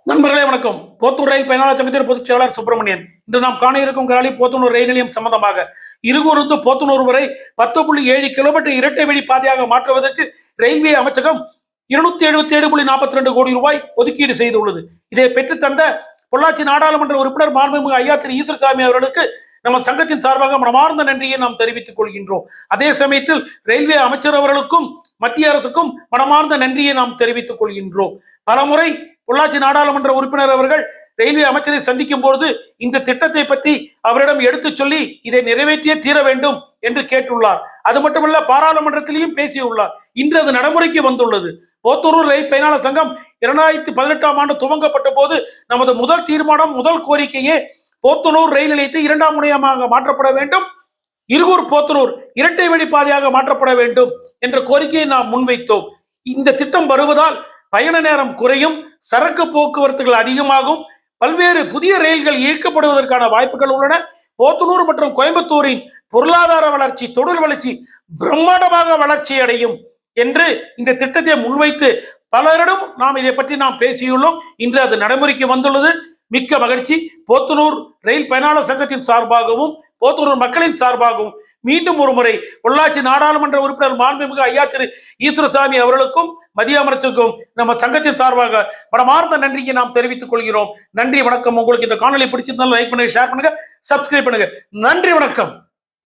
நண்பர்களே வணக்கம். போத்தூர் ரயில் பயனாளர் சங்கத்தின் பொதுச் செயலாளர் சுப்பிரமணியன். இன்று நாம் காண இருக்கும் காணொளி போத்தனூர் ரயில் நிலையம் சம்பந்தமாக. இருகூருந்து போத்தனூர் வரை 10.7 கிலோமீட்டர் இரட்டை வழி பாதையாக மாற்றுவதற்கு ரயில்வே அமைச்சகம் 277.42 கோடி ரூபாய் ஒதுக்கீடு செய்துள்ளது. இதை பெற்றுத் தந்த பொள்ளாச்சி நாடாளுமன்ற உறுப்பினர் மாண்புமிகு ஐயா திரு ஈஸ்வரசாமி அவர்களுக்கு நம்ம சங்கத்தின் சார்பாக மனமார்ந்த நன்றியை நாம் தெரிவித்துக் கொள்கின்றோம். அதே சமயத்தில் ரயில்வே அமைச்சர் அவர்களுக்கும் மத்திய அரசுக்கும் மனமார்ந்த நன்றியை நாம் தெரிவித்துக் கொள்கின்றோம். பலமுறை பொள்ளாச்சி நாடாளுமன்ற உறுப்பினர் அவர்கள் ரயில்வே அமைச்சரை சந்திக்கும் பொழுது இந்த திட்டத்தை பற்றி அவரிடம் எடுத்துச் சொல்லி இதை நிறைவேற்றியே தீர வேண்டும் என்று கேட்டுள்ளார். அது மட்டுமல்ல, பாராளுமன்றத்திலையும் பேசியுள்ளார். இன்று அது நடைமுறைக்கு வந்துள்ளது. போத்தூர் ரயில் பயனாளர் சங்கம் 2018ஆம் ஆண்டு துவங்கப்பட்ட போது நமது முதல் தீர்மானம், முதல் கோரிக்கையே போத்தனூர் ரயில் நிலையத்தை 2ஆம் முனையமாக மாற்றப்பட வேண்டும், இருகூர் போத்தனூர் இரட்டை வழி பாதையாக மாற்றப்பட வேண்டும் என்ற கோரிக்கையை நாம் முன்வைத்தோம். இந்த திட்டம் வருவதால் பயண நேரம் குறையும், சரக்கு போக்குவரத்துகள் அதிகமாகும், பல்வேறு புதிய ரயில்கள் இயக்கப்படுவதற்கான வாய்ப்புகள் உள்ளன. போத்தனூர் மற்றும் கோயம்புத்தூரின் பொருளாதார வளர்ச்சி, தொழில் வளர்ச்சி பிரம்மாண்டமாக வளர்ச்சி அடையும் என்று இந்த திட்டத்தை முன்வைத்து பலரிடம் நாம் இதை பற்றி நாம் பேசியுள்ளோம். இன்று அது நடைமுறைக்கு வந்துள்ளது. மிக்க மகிழ்ச்சி. போத்தனூர் ரயில் பயனாளர் சங்கத்தின் சார்பாகவும் போத்தனூர் மக்களின் சார்பாகவும் மீண்டும் ஒரு முறை பொள்ளாச்சி நாடாளுமன்ற உறுப்பினர் மாண்புமிகு ஐயா திரு ஈஸ்வரசாமி அவர்களுக்கும் மத்திய அமைச்சருக்கும் நம்ம சங்கத்தின் சார்பாக மனமார்ந்த நன்றியை நாம் தெரிவித்துக் கொள்கிறோம். நன்றி, வணக்கம். உங்களுக்கு இந்த காணொலி பிடிச்சிருந்தாலும் லைக் பண்ணுங்க, ஷேர் பண்ணுங்க, சப்ஸ்கிரைப் பண்ணுங்க. நன்றி, வணக்கம்.